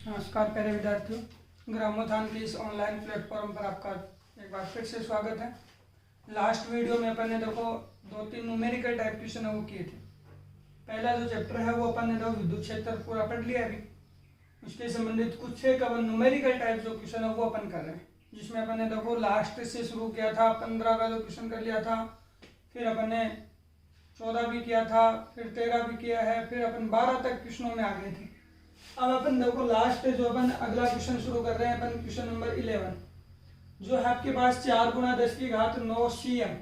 नमस्कार प्यारे विद्यार्थियों, ग्रामोत्थान के इस ऑनलाइन प्लेटफॉर्म पर आपका एक बार फिर से स्वागत है। लास्ट वीडियो में अपन ने देखो 2-3 न्यूमेरिकल टाइप क्वेश्चन है वो किए थे। पहला जो चैप्टर है वो अपन ने देखो विद्युत क्षेत्र पूरा पढ़ लिया अभी। उसके संबंधित कुछ एक अपन न्यूमेरिकल टाइप जो क्वेश्चन है वो अपन कर रहे हैं, जिसमें अपन ने देखो लास्ट से शुरू किया था, 15 का जो क्वेश्चन कर लिया था, फिर अपन ने 14 भी किया था, फिर 13 भी किया है, फिर अपन 12 तक क्वेश्चनों में आ गए थे। अब अपन देखो लास्ट जो अपन अगला क्वेश्चन शुरू कर रहे हैं, अपन क्वेश्चन नंबर 11 जो है आपके पास 4 × 10⁹ सीएम।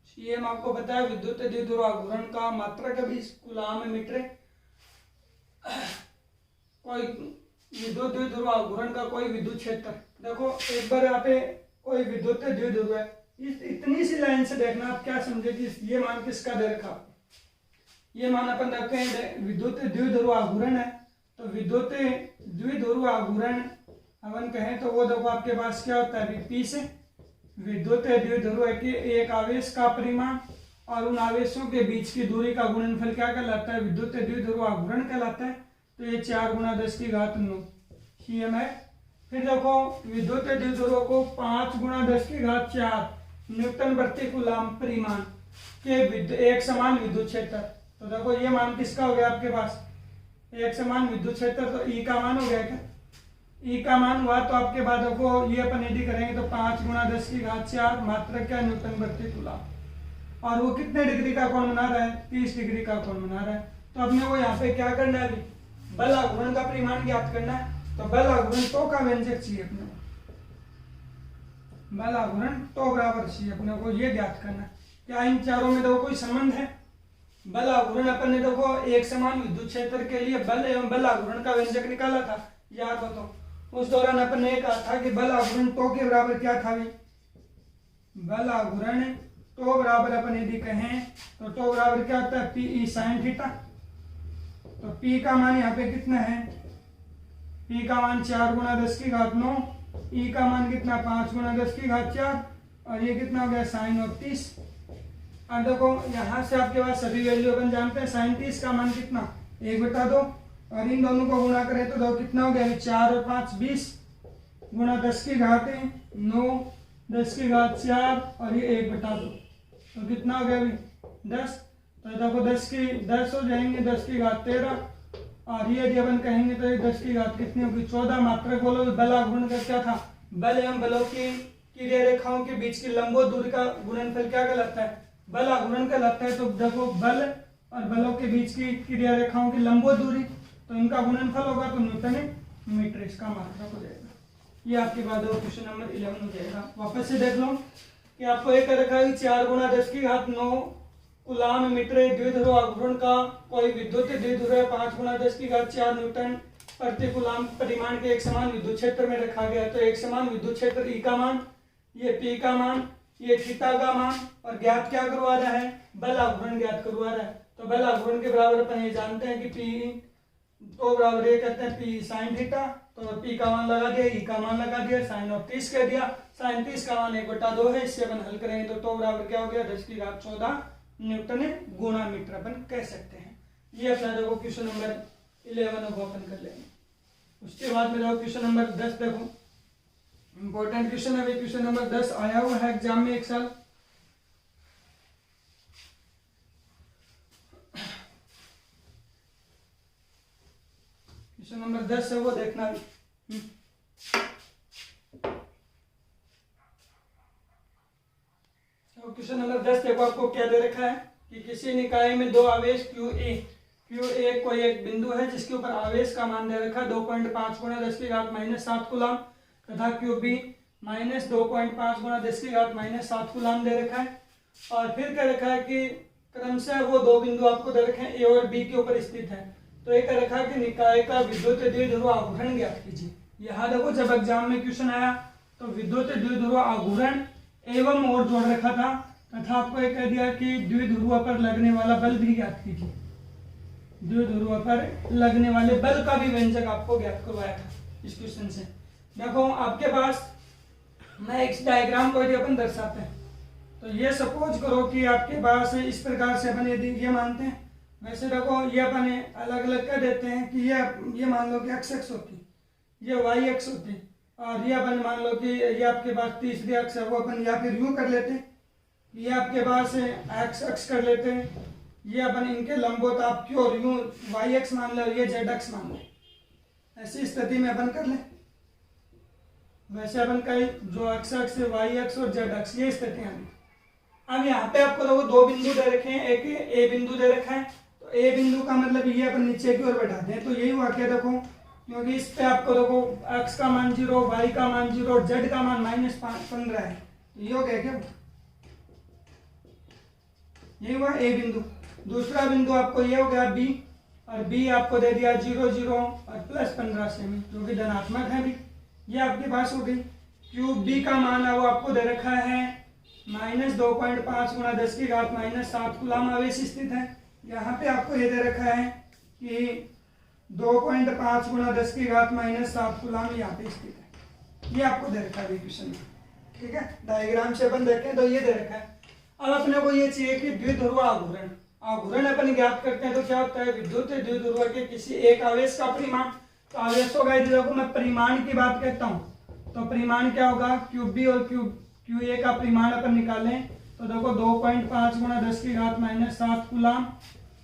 सीएम आपको पता है विद्युत द्विध्रुव घूर्णन का मात्रक 20 कूलाम मीटर। कोई विद्युत द्विध्रुव घूर्णन का कोई विद्युत क्षेत्र, देखो एक बार यहाँ पे कोई विद्युत द्विध्रुव है, इस इतनी सी लाइन से देखना आप क्या समझे कि ये मान किसका दे रखा। ये मान अपन रखते हैं विद्युत द्विध्रुव घूर्णन है, तो विद्युत द्विध्रुव घूर्णन अपन कहें तो वो देखो आपके पास क्या होता है, पी से विद्युत द्विध्रुव के एक आवेश का परिमाण और उन आवेशों के बीच की दूरी का गुणनफल क्या कहलाता है, विद्युत द्विध्रुव घूर्णन कहलाता है। तो ये 4 × 10⁹ सीएम है। फिर देखो विद्युत द्विध्रुव को 5 × 10⁴ न्यूटन प्रति कूलाम परिमाण के एक समान विद्युत क्षेत्र। तो देखो ये मान किसका हो गया आपके पास, एक समान विद्युत क्षेत्र, तो ई का मान हो गया क्या, ई का मान हुआ। तो आपके बाद देखो ये अपन यदि करेंगे तो 5 × 10⁴ मात्रक क्या, न्यूटन प्रति कूलाम। और वो कितने डिग्री का कोण बना रहा है, 30 डिग्री का कोण बना रहा है। तो अपने को यहाँ पे क्या करना है, बल आघूर्ण का परिमाण ज्ञात करना है। तो बल आघूर्ण तो का व्यंजक चाहिए अपने को, बल आघूर्ण तो बराबर चाहिए अपने को, ये ज्ञात करना है। क्या इन चारों में देखो कोई संबंध है। बल आघूर्ण अपन ने देखो एक समान विद्युत क्षेत्र के लिए बल एवं बल आघूर्ण का व्यंजक निकाला था, याद हो तो उस दौरान अपन ने कहा था कि बल आघूर्ण तो के बराबर क्या था भाई, बल आघूर्ण तो बराबर अपन यदि कहें तो बराबर क्या होता है, पी ई साइन थीटा। तो पी का मान यहाँ पे कितना है, पी का मान 4 × 10⁹ ई का मान कितना 5 × 10⁴ और ये कितना हो गया साइन और 30। अब देखो यहाँ से आपके पास सभी वैल्यू अपन जानते हैं, साइन 30 का मान कितना 1/2 और इन दोनों को गुणा करें तो देखो कितना हो गया 4 और 5 20 × 10⁹ 9 और ये 1/2, तो कितना हो गया 10। तो देखो 10 हो जाएंगे, 10⁻13 और ये यदि अपन कहेंगे तो 10 कितनी होगी 14। मात्रक बोलो बल आघूर्ण का क्या था, बल एवं बलों की किरण रेखाओं के बीच की लंबवत दूरी का गुणनफल क्या कहलाता है, बल आघूर्ण कहलाता है। तो देखो बल और बलों के बीच की क्रिया रेखाओं की लंबवत दूरी, तो इनका गुणनफल होगा तो न्यूटन मीटर इसका मात्रक हो जाएगा। ये आपके बाद क्वेश्चन नंबर 11 हो जाएगा। वापस से देख लो कि आपको एक रखा है 4 × 10⁹ कूलाम मीटर द्विध्रुव घूर्णन का कोई विद्युत द्विध्रुव है, 5 × 10⁴ न्यूटन प्रति कूलाम परिमाण के एक समान विद्युत क्षेत्र में रखा गया। तो एक समान विद्युत क्षेत्र ई का मान, ये पी का मान, ये थीटा का मान और ज्ञात क्या करवा रहा है, बल आघूर्ण ज्ञात करवा रहा है। तो बल आघूर्ण के बराबर अपन ये जानते हैं कि पी तो बराबर ये कहते हैं पी साइन थीटा। तो पी का मान लगा दिया, ई का मान लगा दिया, साइन और 30 कह दिया। साइन 30 का मान 1/2 है, इससे अपन हल करेंगे तो बराबर क्या हो गया 10⁻14 न्यूटन गुणा मीटर अपन कह सकते हैं। ये अपना देखो क्वेश्चन नंबर 11 को अपन कर लेंगे। उसके बाद में देखो क्वेश्चन नंबर 10 देखो इंपॉर्टेंट क्वेश्चन है, क्वेश्चन नंबर 10 आया हुआ है एग्जाम में एक साल। क्वेश्चन नंबर 10 है वो देखना भी। तो क्वेश्चन नंबर 10 देखो आपको क्या दे रखा है कि किसी निकाय में दो आवेश QA कोई एक बिंदु है जिसके ऊपर आवेश का मान दे रखा है 2.5 × 10⁻7 कूलाम तथा QB -2.5 × 10⁻7 कूलाम दे रखा है। और फिर कह रखा है कि क्रमशः वो दो बिंदु आपको दे रखे हैं A और B के ऊपर स्थित है। तो ये कह रखा है कि निकाय का विद्युत द्विध्रुव घूर्णन ज्ञात कीजिए। यहाँ देखो जब एग्जाम में क्वेश्चन आया तो विद्युत द्विध्रुव घूर्णन एवं और जोड़ रखा था तथा आपको ये कह दिया कि द्विध्रुव पर लगने वाला बल भी ज्ञात कीजिए। द्विध्रुव पर लगने वाले बल का भी व्यंजक आपको ज्ञात करवाया था इस क्वेश्चन से। देखो आपके पास मैं एक डायग्राम को यदि अपन दर्शाते हैं तो ये सपोज करो कि आपके पास इस प्रकार से अपन यदि ये मानते हैं, वैसे देखो ये अपन अलग अलग कर देते हैं कि ये मान लो कि x होती, ये वाई अक्ष होते हैं, और ये अपन मान लो कि ये आपके पास तीसरी अक्ष है, वो अपन या फिर यूं कर लेते हैं, ये आपके पास एक्स अक्ष कर लेते हैं, ये अपन इनके लंबवत आप क्यों और यूं वाई अक्ष मान ले और ये जेड अक्ष मान ले, ऐसी स्थिति में अपन कर ले। वैसे अपन कई जो अक्ष अक्ष वाई अक्ष और जेड अक्ष ये स्थितियां हैं। अब यहाँ पे आपको देखो दो बिंदु दे रखे हैं, एक ए बिंदु दे रखा है, तो ए बिंदु का मतलब ये अपन नीचे की ओर बैठाते हैं, तो यही हुआ क्या देखो, क्योंकि इस पे आपको देखो x का मान 0, y का मान 0 और z का मान -15 है, ये हो गया क्या, ये हुआ ए बिंदु। दूसरा बिंदु आपको ये हो गया b, और b आपको दे दिया 0 0 और +15 सेमी, जो कि धनात्मक है भी, ये आपके पास हो गई। क्यूब b का मान है वो आपको दे रखा है -2.5 × 10⁻⁻7 कूलम आवेश स्थित है। यहाँ पे आपको ये दे रखा है कि 2.5 × 10⁻⁻7 कूलम यहाँ पे स्थित है, ये आपको दे रखा है क्वेश्चन में, ठीक है। डायग्राम से अपन देखें तो ये दे रखा है। अब अपने को ये चाहिए कि द्विध्रुव आघूर्ण, आघूर्ण अपन ज्ञात करते हैं तो क्या होता है, विद्युत द्विध्रुव के किसी एक आवेश का परिमाण, तो आवेशों का देखो मैं परिमाण की बात कहता हूँ, तो परिमाण क्या होगा, क्यूब बी और क्यू ए का परिमाण अपन निकालें तो देखो 2.5 × 10⁻⁻7 कूलम,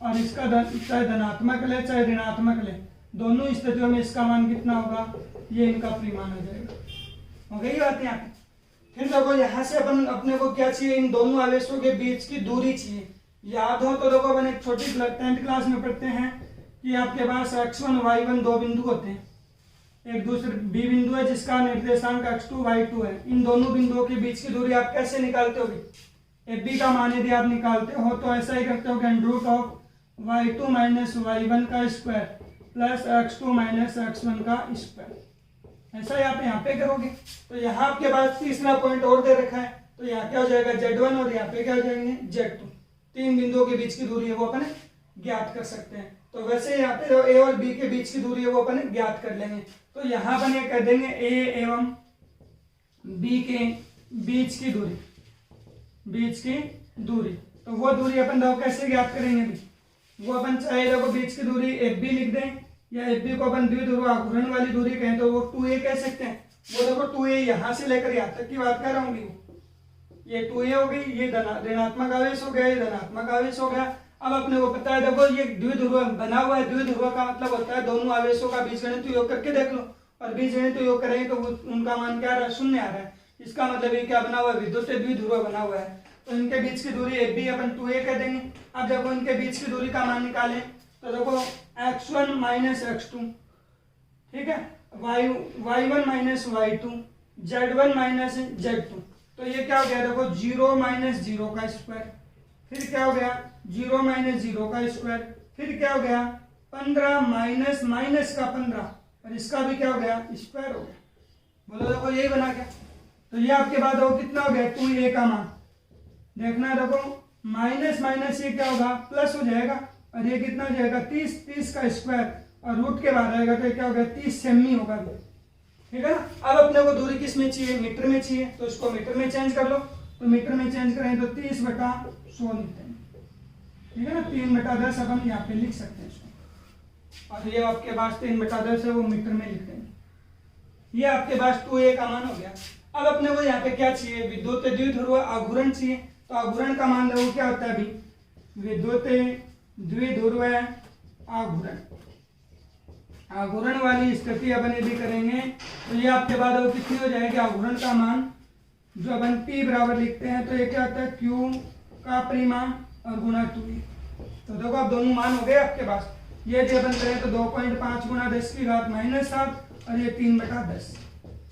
और इसका चाहे धनात्मक ले चाहे ऋणात्मक ले, दोनों स्थितियों में इसका मान कितना होगा, ये इनका परिमाण हो जाएगा। हो गई बात यहाँ पे। फिर देखो यहाँ से अपन अपने को क्या चाहिए, इन दोनों आवेशों के बीच की दूरी चाहिए। याद हो तो देखो अपन एक छोटी 10th क्लास में पढ़ते हैं कि आपके पास x1 y1 दो बिंदु होते हैं, एक दूसरे बी बिंदु है जिसका निर्देशांक x2 y2 है। इन दोनों बिंदुओं के बीच की दूरी आप कैसे निकालते हो, एफ बी का मान यदि आप निकालते हो तो ऐसा ही करते हो कि √y2 - y1 का स्क्वायर +x2 - x1 का स्क्वायर, ऐसा ही आप यहाँ पे करोगे। तो यहाँ आपके पास तीसरा पॉइंट और दे रखा है, तो यहाँ क्या हो जाएगा Z1 और यहाँ पे क्या हो जाएंगे Z2, तीन बिंदुओं के बीच की दूरी है वो अपन ज्ञात कर सकते हैं। तो वैसे यहाँ पे जो ए और बी के बीच की दूरी है वो अपन ज्ञात कर लेंगे। तो यहाँ अपन ये कर देंगे ए एवं बी के बीच की दूरी, तो वो दूरी अपन देखो कैसे ज्ञात करेंगे भी, वो अपन चाहे देखो बीच की दूरी एफ बी लिख दें, या एफ बी को अपन द्विध्रुव आघूर्ण वाली दूरी कहें तो वो 2a कह सकते हैं। वो देखो 2a यहाँ से लेकर यहाँ तक की बात कर रहा हूँ, ये 2a हो गई, ये ऋणात्मक आवेश हो गया, ये धनात्मक आवेश हो गया। अब अपने को पता है देखो ये द्विध्रुव बना हुआ है, द्विध्रुव का मतलब होता है दोनों आवेशों का बीजगणित योग करके देख लो, और बीजगणित योग करेंगे तो उनका मान क्या आ रहा है, 0 आ रहा है। इसका मतलब ये क्या बना हुआ है, विद्युत द्विध्रुव बना हुआ है, तो इनके बीच की दूरी एफ बी अपन 2a कह देंगे। अब देखो इनके बीच की दूरी का मान निकालें तो देखो x1 - x2, ठीक है, y1 - y2, z1 - z2, तो ये क्या हो गया देखो 0 - 0 का स्क्वायर, फिर क्या हो गया 0 - 0 का स्क्वायर, फिर क्या हो गया 15 माइनस का 15, और इसका भी क्या हो गया स्क्वायर हो गया। बोलो देखो यही बना क्या, तो ये आपके बाद देखो कितना हो गया 2a का मान, देखना देखो माइनस ये क्या होगा प्लस हो जाएगा, और ये कितना हो जाएगा 30 का स्क्वायर, और रूट के बाद आएगा तो क्या हो गया 30 सेमी होगा, ठीक है ना। अब अपने को दूरी किस में चाहिए, मीटर में चाहिए, तो इसको मीटर में चेंज कर लो, तो मीटर में चेंज करें तो 30/100 लिखते हैं, ठीक है ना। 3/10 अपन यहाँ पे लिख सकते हैं इसको, और ये आपके पास 3/10 है वो मीटर में लिख देंगे। ये आपके पास 2a का मान हो गया। अब अपने को यहाँ पे क्या चाहिए, विद्युत द्विध्रुव आघूर्ण चाहिए, तो आघूर्ण का मान देखो क्या होता है अभी, विद्युत द्विध्रुव आघूर्ण, आघूर्ण वाली स्थिति अपन यदि करेंगे तो ये आपके बाद वो कितनी हो जाएगी, आघूर्ण का मान जो अपन P बराबर लिखते हैं, तो ये क्या होता है Q का परिमाण और गुणा 2a। तो देखो अब दोनों मान हो गए आपके पास, ये यदि अपन करें तो 2.5 × 10⁻⁻7 और ये 3/10,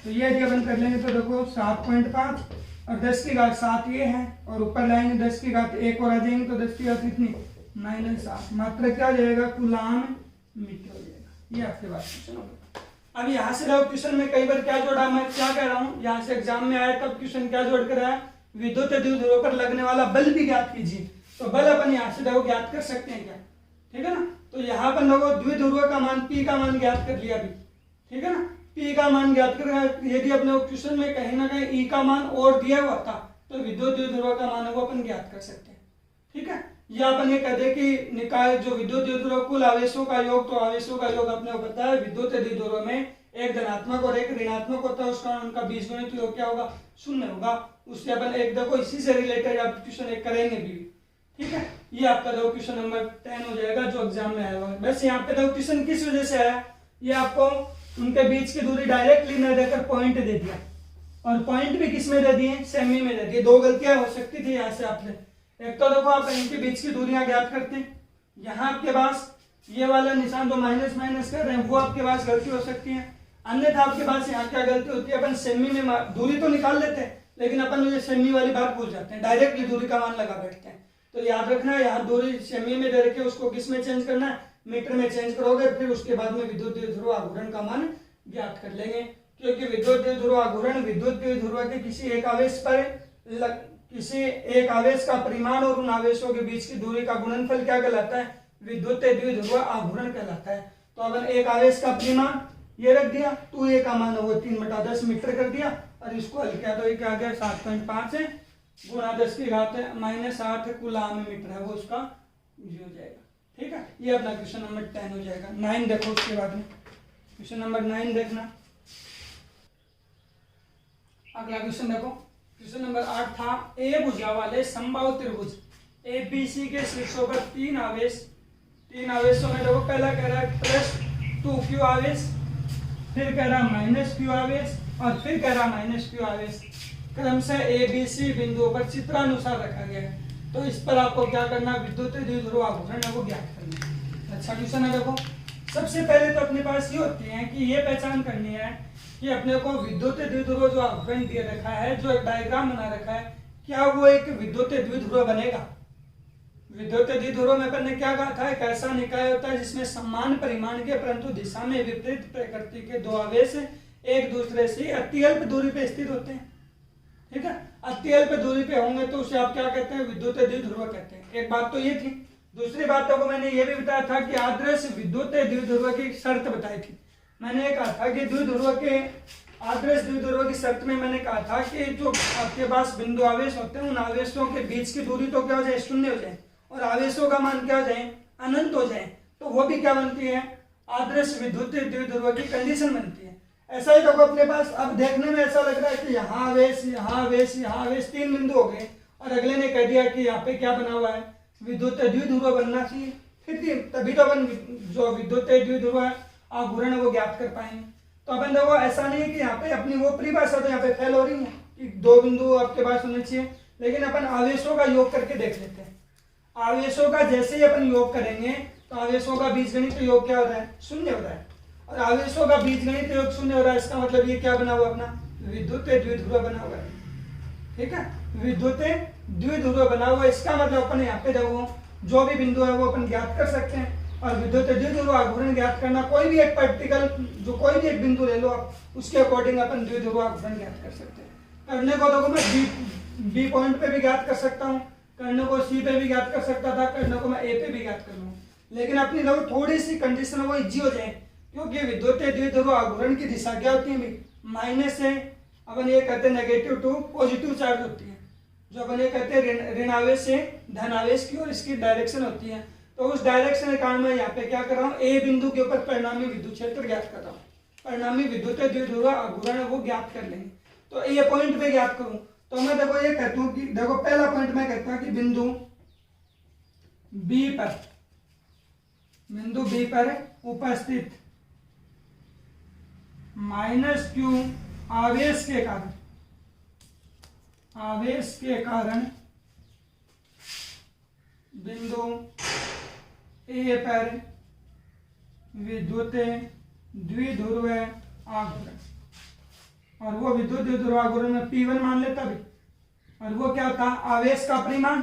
तो ये यदि अपन कर लेंगे तो देखो 7.5 और 10⁻7 ये है, और ऊपर लाएंगे 10⁻1 और आ जाएंगे तो 10⁻7 कितनी -8, मात्रा क्या हो जाएगा कूलम मीटर हो जाएगा। ये आपके पास क्वेश्चन होगा। अब यहाँ से देखो क्वेश्चन में कई बार क्या जोड़ा, मैं क्या कह रहा हूँ, यहाँ से एग्जाम में आया तब क्वेश्चन क्या जोड़ कर आया, विद्युत द्विध्रुव पर लगने वाला बल भी ज्ञात कीजिए, तो बल अपन यहाँ से देखो ज्ञात कर सकते हैं क्या, ठीक है ना। तो यहाँ पर देखो द्विध्रुव का मान P का मान ज्ञात कर लिया अभी, ठीक है ना। P का मान ज्ञात कर, यदि अपने क्वेश्चन में कहीं ना कहीं E का मान और दिया हुआ था तो विद्युत द्विध्रुव का मान है वो अपन ज्ञात कर सकते हैं, ठीक है। या अपन ये कहते हैं कि निकाय जो विद्युत द्विध्रुव कुल आवेशों का योग, तो आवेशों का योग अपने को पता है विद्युत द्विध्रुव में एक धनात्मक और एक ऋणात्मक होता है, उसका उनका बीजगणित योग क्या होगा, 0 होगा। उससे अपन एक देखो इसी से रिलेटेड आप क्वेश्चन एक करेंगे भी, ठीक है। ये आपका देखो क्वेश्चन नंबर 10 हो जाएगा जो एग्जाम में आया हुआ है। बस यहाँ पे देखो क्वेश्चन किस वजह से आया, ये आपको उनके बीच की दूरी डायरेक्टली न देकर पॉइंट दे दिया, और पॉइंट भी किस में दे दिए, सेमी में दे दिए। दो गलतियां हो सकती थी यहाँ से आपने। एक तो देखो आप इनके बीच की दूरियां ज्ञात करते हैं, यहाँ आपके पास ये वाला निशान जो माइनस माइनस कर रहे हैं वो आपके पास गलती हो सकती है। अन्यथा आपके पास यहाँ क्या गलती होती है, अपन सेमी में दूरी तो निकाल लेते हैं लेकिन अपन ये सेमी वाली बात भूल जाते हैं, डायरेक्टली दूरी का मान लगा बैठते हैं। तो याद रखना है यहाँ दूरी सेमी में दे रखे, उसको किस में चेंज करना है, मीटर में चेंज करोगे, फिर उसके बाद में विद्युत द्विध्रुव आघूर्ण का मान ज्ञात कर लेंगे। क्योंकि विद्युत द्विध्रुव आघूर्ण विद्युत द्विध्रुव के किसी एक आवेश पर किसी एक आवेश का परिमाण और उन आवेशों के बीच की दूरी का गुणनफल क्या कहलाता है, विद्युत द्विध्रुव आघूर्ण कहलाता है। तो अगर एक आवेश का परिमाण ये रख दिया, 2a का मान वो 3/10 मीटर कर दिया, और इसको हल किया तो ये क्या आ गया 7.5 है गुणा 10 की घात है -8 कूलाम मीटर है, वो उसका ये हो जाएगा। ठीक है, ये अपना क्वेश्चन नंबर 10 हो जाएगा। 9 देखो उसके बाद में क्वेश्चन नंबर 9 देखना। अगला क्वेश्चन देखो, क्वेश्चन नंबर 8 था, ए भुजा वाले समबाहु त्रिभुज एबीसी के शीर्षों पर तीन आवेशों में देखो पहला कह रहा है +2q आवेश, फिर कह रहा -q आवेश, और फिर कह रहा -q आवेश क्रम से ए बी सी बिंदुओं पर चित्रानुसार रखा गया है। तो इस पर आपको क्या करना, विद्युत द्विध्रुव आघूर्ण है वो ज्ञात करना है। अच्छा क्वेश्चन है देखो, सबसे पहले तो अपने पास ये होती है कि ये पहचान करनी है कि अपने को विद्युत द्विध्रुव जो आघूर्ण दिया रखा है, जो एक डायग्राम बना रखा है, क्या वो एक विद्युत द्विध्रुव बनेगा। विद्युत द्विध्रुव में अपन ने क्या कहा था, एक ऐसा निकाय होता है जिसमें समान परिमाण के परंतु दिशा में विपरीत प्रकृति के दो आवेश एक दूसरे से अत्यल्प दूरी पे स्थित होते हैं। ठीक है, अत्यल्प दूरी पे होंगे तो उसे आप क्या कहते हैं, विद्युत द्विध्रुव कहते हैं। एक बात तो ये थी। दूसरी बात तो मैंने ये भी बताया था कि आदर्श विद्युत द्विध्रुव की शर्त बताई थी। मैंने कहा था कि द्विध्रुव के आदर्श द्विध्रुव की शर्त में मैंने कहा था कि जो आपके पास बिंदु आवेश होते हैं उन आवेशों के बीच की दूरी तो क्या हो जाए, 0 हो जाए, और आवेशों का मान क्या हो जाए, अनंत हो जाए। तो वो भी क्या बनती है, आदर्श विद्युत द्विध्रुव की कंडीशन बनती है। ऐसा ही देखो अपने पास, अब देखने में ऐसा लग रहा है कि यहाँ आवेश, यहाँ आवेश, यहाँ आवेश, 3 बिंदु हो गए, और अगले ने कह दिया कि यहाँ पे क्या बना हुआ है, विद्युत द्विध्रुव बनना चाहिए। फिर तभी तो अपन जो विद्युत द्विध्रुव आघूर्ण है वो ज्ञात कर पाएंगे। तो अपन देखो ऐसा नहीं है कि यहाँ पे अपनी वो परिभाषा तो यहाँ पे फेल हो रही है कि 2 बिंदु आपके पास होने चाहिए, लेकिन अपन आवेशों का योग करके देख लेते हैं। आवेशों का जैसे ही अपन योग करेंगे तो आवेशों का बीजगणित योग क्या हो रहा है, 0 हो रहा है, और आवेशों का बीजगणित योग 0 हो रहा है। इसका मतलब ये क्या बना हुआ अपना, विद्युत द्विध्रुव बना हुआ है। ठीक है, विद्युत द्विध्रुव बना हुआ है। इसका मतलब अपन यहाँ पे देखो जो भी बिंदु है वो अपन ज्ञात कर सकते हैं, और विद्युत द्विध्रुव आघूर्ण ज्ञात करना, कोई भी एक पार्टिकल जो कोई भी एक बिंदु ले लो आप, उसके अकॉर्डिंग अपन द्विध्रुव आघूर्ण ज्ञात कर सकते हैं। करने को देखो मैं बी पॉइंट पे भी ज्ञात कर सकता हूँ, करने को सी पे भी ज्ञात कर सकता था, करने को मैं ए पे भी ज्ञात कर लूँ, लेकिन अपनी देखो थोड़ी सी कंडीशन वो इजी हो जाए, क्योंकि विद्युत द्विध्रुव आघूर्ण की दिशा क्या होती है भाई, माइनस से अपन ये कहते हैं नेगेटिव टू पॉजिटिव चार्ज होती है, जो अपन ये कहते हैं ऋण आवेश से धन आवेश की, और इसकी डायरेक्शन होती है। तो उस डायरेक्शन के कारण मैं यहाँ पे क्या कर रहा हूँ, ए बिंदु के ऊपर परिणामी विद्युत क्षेत्र ज्ञात कर रहा हूँ। परिणामी विद्युत द्विध्रुव आघूर्ण वो ज्ञात कर लेंगे। तो ए पॉइंट पे ज्ञात करूँ तो मैं देखो ये कहता हूँ कि देखो पहला पॉइंट मैं कहता हूँ कि बिंदु बी पर उपस्थित -q आवेश के कारण बिंदु ए पर विद्युत द्विध्रुव आघूर्ण, और वो विद्युत द्विध्रुव आघूर्ण में P1 मान लेता भी, और वो क्या था, आवेश का परिमाण,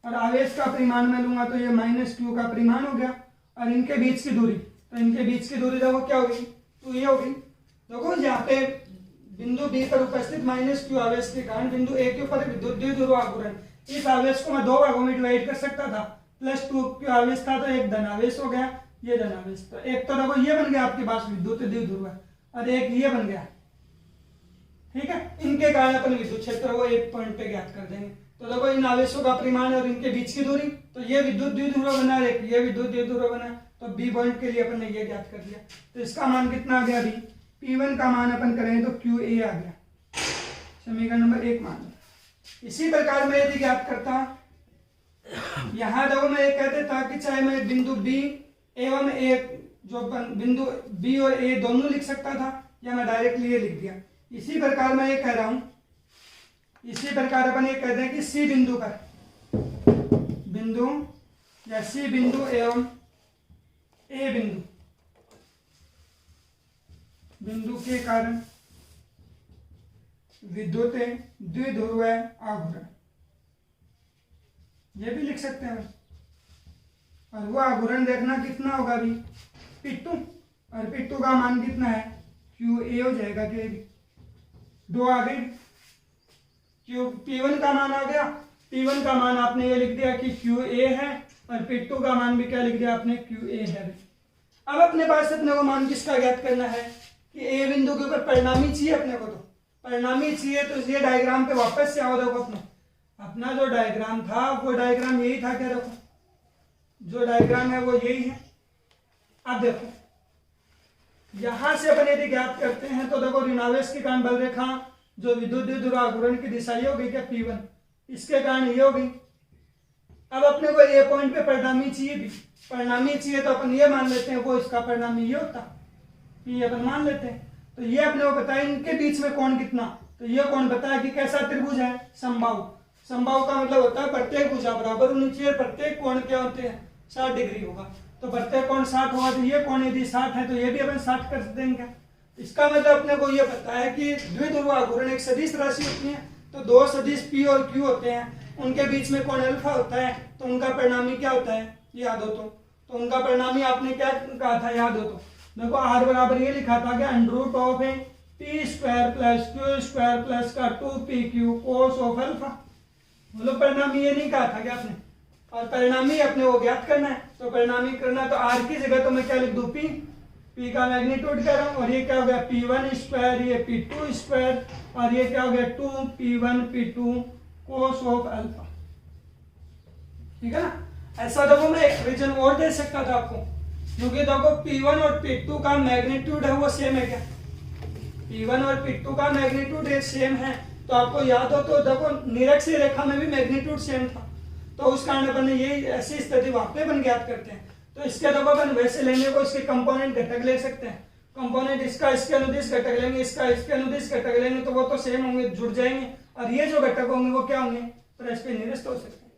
और आवेश का परिमाण में लूंगा तो ये -q का परिमाण हो गया, और इनके बीच की दूरी, तो इनके बीच की दूरी देखो क्या होगी, तो ये होगी। देखो यहाँ पे बिंदु बी पर उपस्थित -q आवेश के कारण बिंदु ए के ऊपर विद्युत द्विध्रुव आघूर्ण, इस आवेश को मैं 2 भागों में डिवाइड कर सकता था। +2q आवेश था तो एक धन आवेश हो गया, ये धन आवेश, तो एक तो देखो ये बन गया आपके पास विद्युत द्विध्रुव, और एक ये बन गया। ठीक है, इनके कारण अपन विद्युत क्षेत्र वो एक पॉइंट पे ज्ञात कर देंगे। तो देखो इन आवेशों का परिमाण और इनके बीच की दूरी, तो ये विद्युत द्विध्रुव बना, एक ये विद्युत द्विध्रुव बना, तो बी पॉइंट के लिए अपन ने ये ज्ञात कर दिया। तो इसका मान कितना आ गया अभी, P1 का मान अपन करेंगे तो QA आ गया, समीकरण नंबर 1 मान लो। इसी प्रकार मैं यदि ज्ञात करता, यहाँ देखो मैं ये कहते था कि चाहे मैं बिंदु B एवं A, जो बिंदु B और A दोनों लिख सकता था, या मैं डायरेक्टली ये लिख दिया। इसी प्रकार मैं ये कह रहा हूं, इसी प्रकार अपन ये कहते हैं कि C बिंदु पर बिंदु या C बिंदु एवं A बिंदु के कारण विद्युत द्विध्रुव आघूर्ण, ये भी लिख सकते हैं। और वो आघूर्ण देखना कितना होगा अभी P2, और P2 का मान कितना है QA हो जाएगा, कि 2 आ गई। P1 का मान आ गया, P1 का मान आपने ये लिख दिया कि QA है, और P2 का मान भी क्या लिख दिया आपने QA है। अब अपने पास अपने को मान किसका ज्ञात करना है कि A बिंदु के ऊपर परिणामी चाहिए अपने को, तो परिणामी चाहिए तो ये डायग्राम पे वापस से आओ। देखो अपना जो डायग्राम था वो डायग्राम यही था क्या, देखो जो डायग्राम है वो यही है। अब देखो यहां से अपन यदि ज्ञात करते हैं तो देखो ऋणावेश के कारण बल रेखा जो विद्युत द्विध्रुव आघूर्ण की दिशा ये हो गई क्या P1, इसके कारण ये हो गई। अब अपने को ए पॉइंट पे परिणामी चाहिए भी, परिणामी चाहिए तो अपन ये मान लेते हैं वो इसका परिणामी ये होता, ये अपन मान लेते हैं। तो ये अपने को बताया इनके बीच में कोण कितना, तो ये कोण बताया कि कैसा त्रिभुज है, समबाहु। समबाहु का मतलब होता है प्रत्येक भुजा बराबर होनी चाहिए, प्रत्येक कोण क्या होते हैं 60 डिग्री होगा। तो प्रत्येक कोण 60 होगा, तो ये कोण यदि 60 है तो ये भी अपन 60 कर देंगे। इसका मतलब अपने को ये पता है कि द्विध्रुव आघूर्ण एक सदिश राशि होती है, तो 2 सदिश P और Q होते हैं, उनके बीच में कोण अल्फा होता है, तो उनका परिणामी क्या होता है याद हो तो उनका परिणामी आपने क्या कहा था याद हो तो देखो R बराबर ये लिखा था कि √of P square plus Q square plus का 2PQ कोस ऑफ अल्फा। बोलो परिणामी ये नहीं कहा था क्या आपने, और परिणामी अपने को ज्ञात करना है। तो परिणामी करना तो R की जगह तो मैं क्या लिख दूं P का मैग्नीट्यूड कह रहा हूं, और ये क्या हो गया P1 स्क्वायर, ये P2 स्क्वायर, और ये क्या हो गया 2P1 P2 cos of alpha. ठीक है ना। ऐसा देखो मैं एक रीजन और दे सकता था आपको, क्योंकि देखो P1 और P2 का मैग्नीट्यूड है वो सेम है क्या, P1 और P2 का मैग्नीट्यूड सेम है। तो आपको याद हो तो देखो निरक्षीय रेखा में भी मैग्नीट्यूड सेम था, तो उस कारण अपन यही ऐसी स्थिति वहां पे अपन ज्ञात करते हैं। तो इसके देखो अपन वैसे लेने को इसके कंपोनेंट घटक ले सकते हैं, कंपोनेंट इसका इसके अनुदिश घटक लेंगे, इसका इसके अनुदिश घटक लेंगे, तो वो तो सेम होंगे, जुड़ जाएंगे, और ये जो घटक होंगे वो क्या होंगे परस्पर निरस्त हो सकते हैं।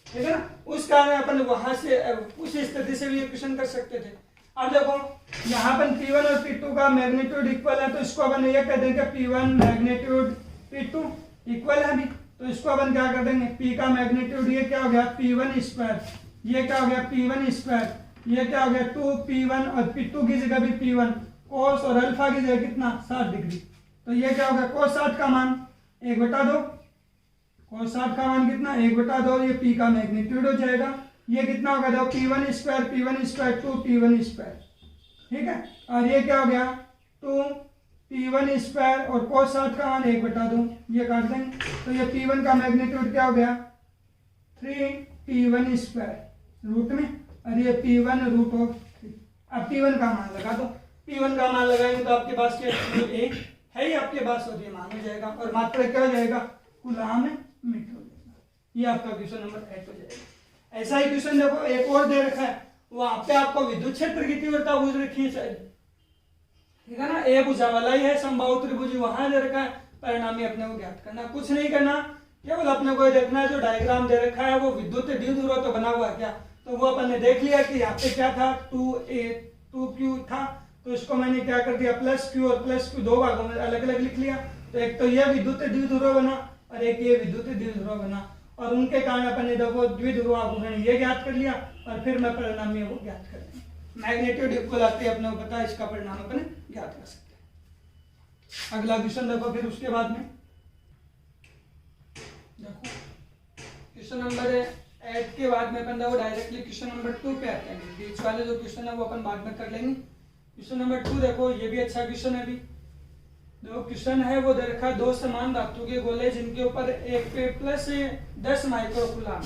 ठीक है ना। उस कारण अपन वहां से उस स्थिति से भी क्वेश्चन कर सकते थे। अब देखो यहाँ पर P1 और P2 का मैग्नीट्यूड इक्वल है, तो इसको अपन ये कह देंगे P1 मैग्नीट्यूड P2 इक्वल है भी, तो इसको अपन क्या कर देंगे P का मैग्नीट्यूड ये क्या हो गया P1 स्क्वायर, ये क्या हो गया P1 स्क्वायर, ये क्या हो गया 2P1, और P2 की जगह भी P1 कोस और अल्फा की जगह कितना 60 डिग्री, तो ये क्या हो गया कोस 60 का मान 1/2, कोस 60 का मान कितना 1/2, ये P का मैग्नीट्यूड हो जाएगा। ये कितना होगा देखो P1 स्क्वायर 2P1 स्क्वायर, ठीक है, और ये क्या हो गया 2P1 स्क्वायर, और कोस 60 का मान 1/2, ये काट देंगे, तो ये P1 का मैग्नीट्यूड क्या हो गया 3P1 स्क्वायर रूट में, और ये P1 √3। अब P1 का मान लगा दो, P1 का मान लगाएंगे तो आपके पास क्या A है ही आपके पास, और ये मान हो जाएगा, और मात्रा क्या हो जाएगा कूलाम मीटर हो जाएगा। ये आपका क्वेश्चन नंबर 8 हो जाएगा। ऐसा ही क्वेश्चन देखो एक और दे रखा है, वहां पे आपको विद्युत क्षेत्र की तीव्रता पूछ रखी है शायद, ठीक है ना, ए भुजा वाला ही है समबाहु त्रिभुज, वहां दे रखा है, परिणामी अपने को ज्ञात करना, कुछ नहीं करना, केवल अपने को देखना है जो डायग्राम दे रखा है वो विद्युत द्विध्रुव तो बना हुआ है क्या, तो वो अपन ने देख लिया कि यहाँ पे क्या था 2Q था, तो इसको मैंने क्या कर दिया +Q और +Q दो भागों में अलग अलग लिख लिया, तो एक तो ये विद्युत द्विध्रुव बना और एक ये विद्युत द्विध्रुव बना, और उनके कारण अपन ने देखो द्विध्रुव आघूर्ण ये ज्ञात कर लिया, और फिर मैं परिणामी वो ज्ञात कर दिया, मैग्नीट्यूड इक्वल आते हैं अपने को पता है, इसका परिणाम अपन ज्ञात कर सकते हैं। अगला क्वेश्चन देखो फिर उसके बाद में देखो क्वेश्चन नंबर 8 के बाद में अपन देखो डायरेक्टली क्वेश्चन नंबर 2 पे आते हैं, बीच वाले जो क्वेश्चन है वो अपन बाद में कर लेंगे। क्वेश्चन नंबर 2 देखो ये भी अच्छा क्वेश्चन है, अभी जो क्वेश्चन है वो दे रखा है 2 समान धातु के गोले जिनके ऊपर एक पे +10 माइक्रोकूलाम,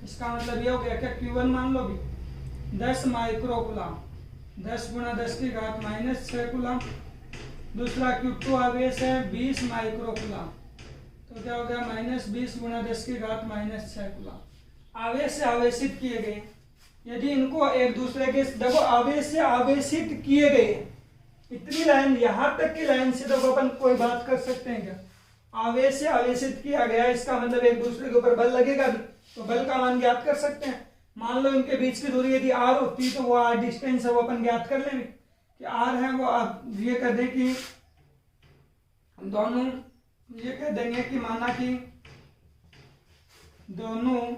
इसका मतलब ये हो गया क्या Q1 मान लो भी 10 माइक्रोकूलाम, 10 × 10⁻⁻6 कूलाम, दूसरा Q2 आवेश है 20 माइक्रोकूलम, तो क्या हो गया -20 गुणा 10 की घात -6 कूलम। आवेश से आवेशित किए गए, यदि इनको एक दूसरे के देखो आवेश से आवेशित किए गए, इतनी लाइन यहाँ तक की लाइन से देखो अपन कोई बात कर सकते हैं क्या? आवेश से आवेशित किया गया, इसका मतलब एक दूसरे के ऊपर बल लगेगा भी, तो बल का मान ज्ञात कर सकते हैं। मान लो इनके बीच की दूरी यदि r होती तो वो r डिस्टेंस है वो अपन ज्ञात कर लेंगे कि r है वो आप ये कर दें कि हम दोनों ये कह देंगे कि माना कि दोनों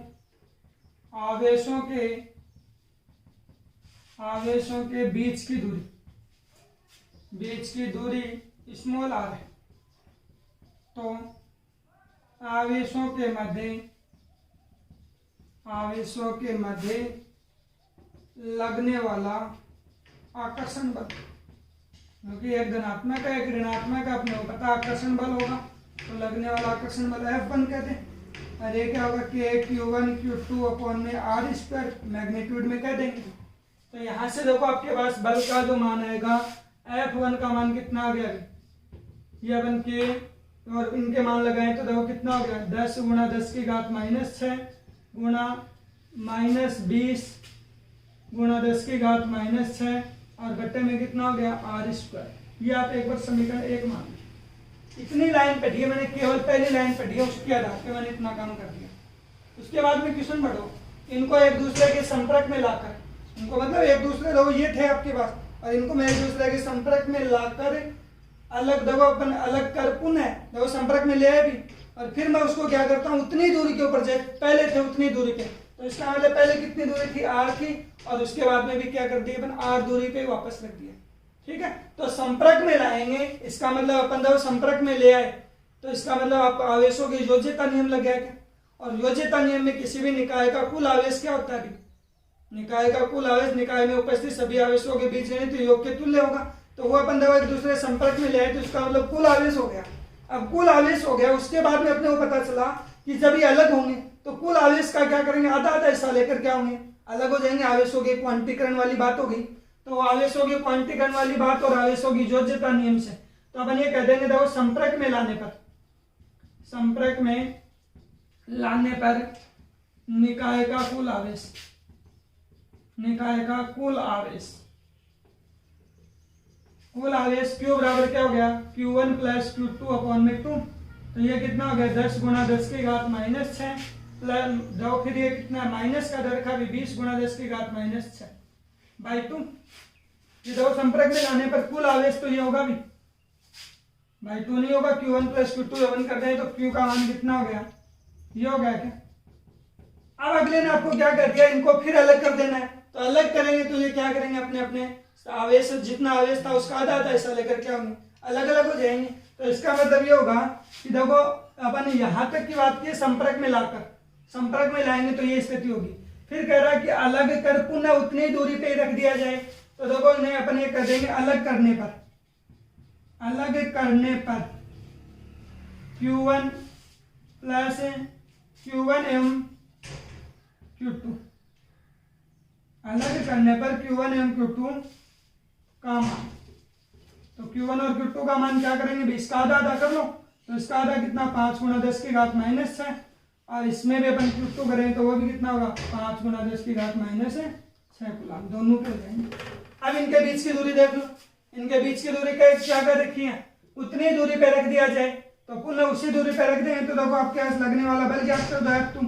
आवेशों के बीच की दूरी स्मॉल r है, तो आवेशों के मध्य लगने वाला आकर्षण बल, क्योंकि एक धनात्मक है एक ऋणात्मक है, अपने को पता आकर्षण बल होगा, तो लगने वाला आकर्षण बल F1 कहते हैं। और ये क्या होगा कि Q1 Q2 अपॉन में r² मैग्नीट्यूड में कह देंगे। तो यहाँ से देखो आपके पास बल का जो मान आएगा F1 का मान कितना आ गया, ये अपन के और इनके मान लगाए तो देखो कितना हो गया 10 गुणा 10 की घात -6 गुणा -20 गुणा 10 की घात -6 और बट्टे में कितना हो गया r²। ये आप एक बार समीकरण 1 मान लो। इतनी लाइन पढ़ी है मैंने, केवल पहली लाइन पढ़ी है, उसके आधार पे मैंने इतना काम कर दिया। उसके बाद में क्वेश्चन पढ़ो, इनको एक दूसरे के संपर्क में लाकर, इनको मतलब एक दूसरे देखो ये थे आपके पास, और इनको मैं एक दूसरे के संपर्क में लाकर अलग देखो अपन अलग कर पुनः देखो संपर्क में ले आए भी, और फिर मैं उसको क्या करता हूँ उतनी दूरी के ऊपर जाए पहले थे उतनी दूरी पे, तो इसका मतलब पहले कितनी दूरी थी r की, और उसके बाद में भी क्या कर दिया अपन r दूरी पे वापस रख दिया। ठीक है, तो संपर्क में लाएंगे, इसका मतलब अपन देखो संपर्क में ले आए, तो इसका मतलब आप आवेशों के योज्यता नियम लग गया क्या, और योज्यता नियम में किसी भी निकाय का कुल आवेश क्या होता है, निकाय का कुल आवेश निकाय में उपस्थित सभी आवेशों के बीच गणित योग के तुल्य होगा, तो वो अपन देखो एक दूसरे संपर्क में ले आए, तो इसका मतलब कुल आवेश हो गया। अब कुल आवेश हो गया, उसके बाद में अपने को पता चला कि जब ये अलग होंगे तो कुल आवेश का क्या करेंगे, आधा आधा हिस्सा लेकर क्या होंगे, अलग हो जाएंगे। आवेशों के क्वांटीकरण वाली बात हो गई, तो आवेशों की क्वांटीकरण वाली बात और आवेशों की योज्यता नियम से तो अपन ये कह देंगे देखो संपर्क में लाने पर निकाय का कुल आवेश Q बराबर क्या हो गया Q1 प्लस Q2 अपॉन में 2, तो ये कितना हो गया 10 गुणा 10 की घात -6 प्लस जाओ फिर ये कितना माइनस का दर का भी 20 गुणा 10 की घात -6 बाई 2। ये दो संपर्क में लाने पर कुल आवेश तो ये होगा भी बाई 2 नहीं होगा, Q1 प्लस Q2 अपन कर दें तो Q का मान कितना हो गया, ये हो गया क्या। अब अगले ने आपको क्या कर दिया, इनको फिर अलग कर देना है, तो अलग करेंगे तो ये क्या करेंगे अपने अपने आवेश, जितना आवेश था उसका आधा आधा हिस्सा लेकर क्या होंगे अलग अलग हो जाएंगे। तो इसका मतलब ये होगा कि देखो अपन यहाँ तक की बात की संपर्क में लाकर, संपर्क में लाएंगे तो ये स्थिति होगी। फिर कह रहा है कि अलग कर पुनः उतनी दूरी पे ही रख दिया जाए, तो देखो इन्हें अपन ये कर देंगे अलग करने पर Q1 प्लस Q1m Q2, अलग करने पर Q1m Q2 का मान, तो Q1 और Q2 का मान क्या करेंगे, इसका आधा आधा कर लो, तो इसका आधा कितना 5 गुणा 10 की घात -6, और इसमें भी अपन Q2 करेंगे तो वो भी कितना होगा 5 गुणा 10 की घात -6 कूलम, दोनों पे हो जाएंगे। अब इनके बीच की दूरी देख लो, इनके बीच की दूरी क्या कर रखी है, उतनी दूरी पे रख दिया जाए, तो पुनः उसी दूरी पे रख देंगे, तो देखो आपके पास लगने वाला बल ज्ञात कर दो F2,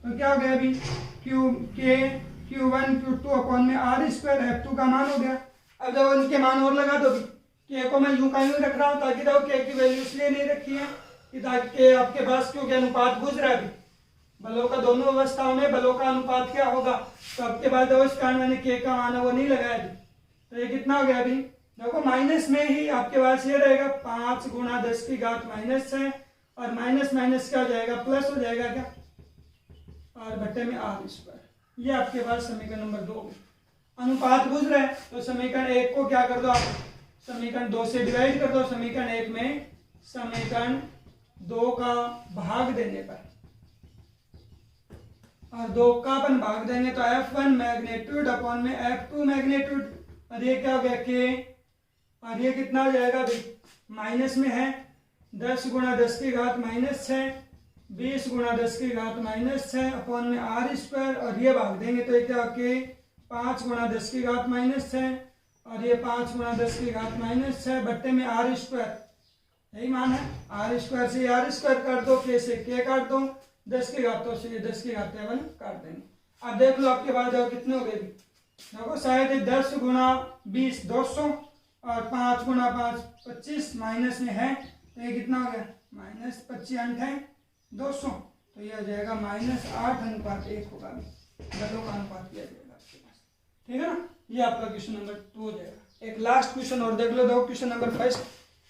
तो क्या हो गया अभी Q1 Q2 अपॉन में r² F2 का मान हो गया। अब जब इनके मान और लगा दो, K को मैं यूं का यूं रख रहा हूं ताकि देखो K की वैल्यू इसलिए नहीं रखी है कि ताकि आपके पास क्योंकि अनुपात बुझ रहा है, बलों का दोनों अवस्थाओं में बलों का अनुपात क्या होगा, तो आपके बाद इस कारण मैंने K का मान है वो नहीं लगाया अभी, तो ये कितना हो गया अभी देखो माइनस में ही आपके पास ये रहेगा 5 गुणा 10 की घात -6, और माइनस माइनस क्या हो जाएगा प्लस हो जाएगा क्या, और बट्टे में r²। ये आपके पास समीकरण नंबर 2। अनुपात बुझ रहा है तो समीकरण 1 को क्या कर दो आप, समीकरण 2 से डिवाइड कर दो, समीकरण 1 में समीकरण 2 का भाग देने पर, और 2 का अपन भाग देंगे तो F1 मैग्नीट्यूड अपॉन में F2 मैग्नीट्यूड, और ये क्या हो गया K, और ये कितना हो जाएगा भाई माइनस में है 10 गुणा 10 की घात माइनस 6, 20 गुणा 10 की घात माइनस 6 अपॉन में आर स्क्वायर, और ये भाग देंगे तो ये क्या के 5 गुणा 10 की घात माइनस 6 और ये 5 गुणा 10 की घात माइनस 6 बट्टे में आर स्क्वायर, यही मान है। आर स्क्वायर से आर स्क्वायर काट दो, के से के काट दो, 10 की घातों से 10 की घात 1 काट देंगे। अब देख लो आपके पास देखो कितने हो गए, देखो शायद 10 गुणा 20 200 और 5 गुणा 5 25, माइनस में है तो ये कितना हो गया माइनस 25 अंक है 200, तो ये हो जाएगा -8:1 होगा, बलों का अनुपात किया जाएगा आपके पास, ठीक है ना। ये आपका क्वेश्चन नंबर 2 हो जाएगा। एक लास्ट क्वेश्चन और देख लो, दो क्वेश्चन नंबर 1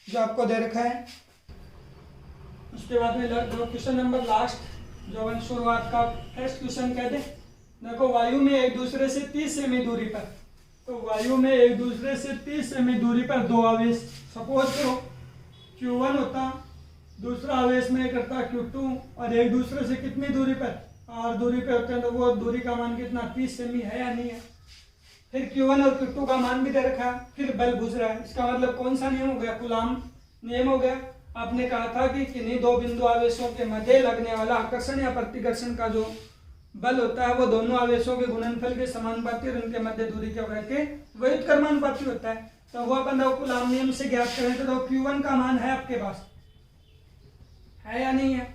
जो आपको दे रखा है, उसके बाद में दो क्वेश्चन नंबर लास्ट जो अपन शुरुआत का फर्स्ट क्वेश्चन कहते हैं। देखो वायु में एक दूसरे से 30 सेमी दूरी पर, तो वायु में एक दूसरे से 30 सेमी दूरी पर दो आवेश, सपोज करो Q1 होता, दूसरा आवेश में करता Q2, और एक दूसरे से कितनी दूरी पर r दूरी पर होते हैं, तो वो दूरी का मान कितना 30 सेमी है या नहीं है। फिर Q1 और Q2 का मान भी दे रखा है, फिर बल बुझ रहा है, इसका मतलब कौन सा नियम हो गया, कूलाम नियम हो गया। आपने कहा था कि किन्हीं दो बिंदु आवेशों के मध्य लगने वाला आकर्षण या प्रतिकर्षण का जो बल होता है वो दोनों आवेशों के गुणनफल के समानुपाती और उनके मध्य दूरी के वर्ग के व्युत्क्रमानुपाती होता है। तो वो अपन कूलाम नियम से ज्ञात करें तो Q1 का मान है आपके पास है या नहीं है,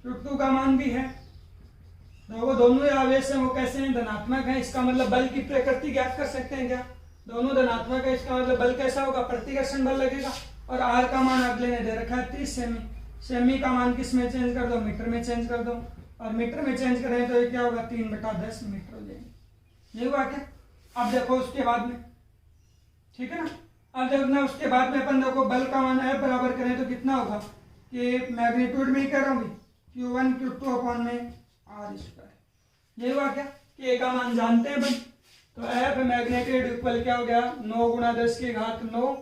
Q2 का मान भी है, तो वो दोनों ही आवेश हैं वो कैसे हैं, धनात्मक हैं, इसका मतलब बल की प्रकृति ज्ञात कर सकते हैं क्या, दोनों धनात्मक है, इसका मतलब बल कैसा होगा, प्रतिकर्षण बल लगेगा। और आर का मान अगले ने दे रखा है 30 सेमी, सेमी का मान किस में चेंज कर दो, मीटर में चेंज कर दो, और मीटर में चेंज करें तो ये क्या होगा 3/10 मीटर हो जाएंगे, ये हुआ क्या। अब देखो उसके बाद में, ठीक है ना, अब देखना उसके बाद में अपन देखो बल का मान F बराबर करें तो कितना होगा कि मैग्नीट्यूड में ही कर रहा हूँ Q1 Q2 अपॉन में आर स्क्वायर, ये हुआ क्या कि A का मान जानते हैं अपन, तो F मैग्नीट्यूड इक्वल क्या हो गया 9 गुणा 10 की घात 9,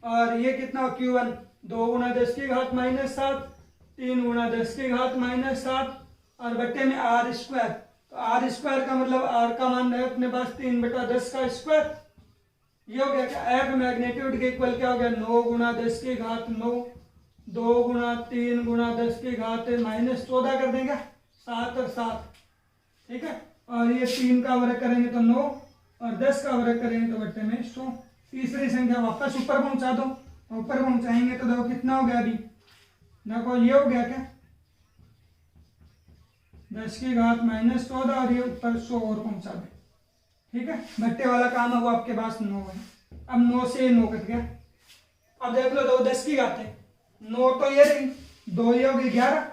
और ये कितना हो Q1 2 गुणा 10 की घात -7, 3 गुणा 10 की घात -7 और बट्टे में आर स्क्वायर, तो आर स्क्वायर का मतलब आर का मान है अपने पास 3/10 का स्क्वायर, ये हो गया क्या। एफ मैग्नीट्यूड के इक्वल क्या हो गया 9 गुणा 10 की घात 9, 2 गुणा 3 गुणा 10 की घात -14 कर देंगे 7 और 7, ठीक है, और ये 3 का वर्ग करेंगे तो 9 और 10 का वर्ग करेंगे तो बट्टे में 100, तीसरी संख्या वापस ऊपर पहुंचा दो, ऊपर पहुंचाएंगे तो देखो कितना हो गया, अभी देखो ये हो गया क्या 10 की घात -14 और ये ऊपर 100 और पहुंचा दे, ठीक है, बट्टे वाला काम है वो आपके पास 9 है। अब 9 से 9 कट गया, अब देख लो दो 10 की घात है 9 तो ये रही, 2 ये होगी 11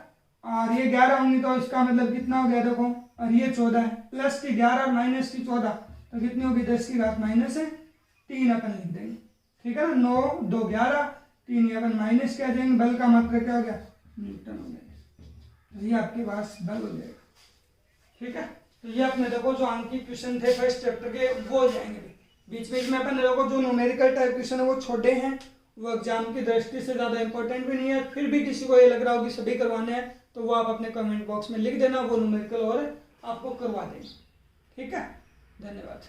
और ये 11 होंगी तो इसका मतलब कितना हो गया देखो, और ये 14 है, प्लस की 11 और माइनस की 14 तो कितनी होगी 10 की घात -3 अपन लिख देंगे, ठीक है ना, 9 2 11 3 ये अपन माइनस क्या देंगे, बल का मात्रा क्या हो गया न्यूटन हो गया, ये आपके पास बल हो जाएगा, ठीक है। तो ये अपने देखो जो अंक के क्वेश्चन थे फर्स्ट चैप्टर के वो हो जाएंगे, बीच बीच में अपन देखो जो न्यूमेरिकल टाइप क्वेश्चन है वो छोटे हैं, वो एग्जाम की दृष्टि से ज़्यादा इंपॉर्टेंट भी नहीं है, फिर भी किसी को ये लग रहा हो कि सभी करवाने हैं तो वो आप अपने कमेंट बॉक्स में लिख देना, वो न्यूमेरिकल और आपको करवा देंगे, ठीक है, धन्यवाद।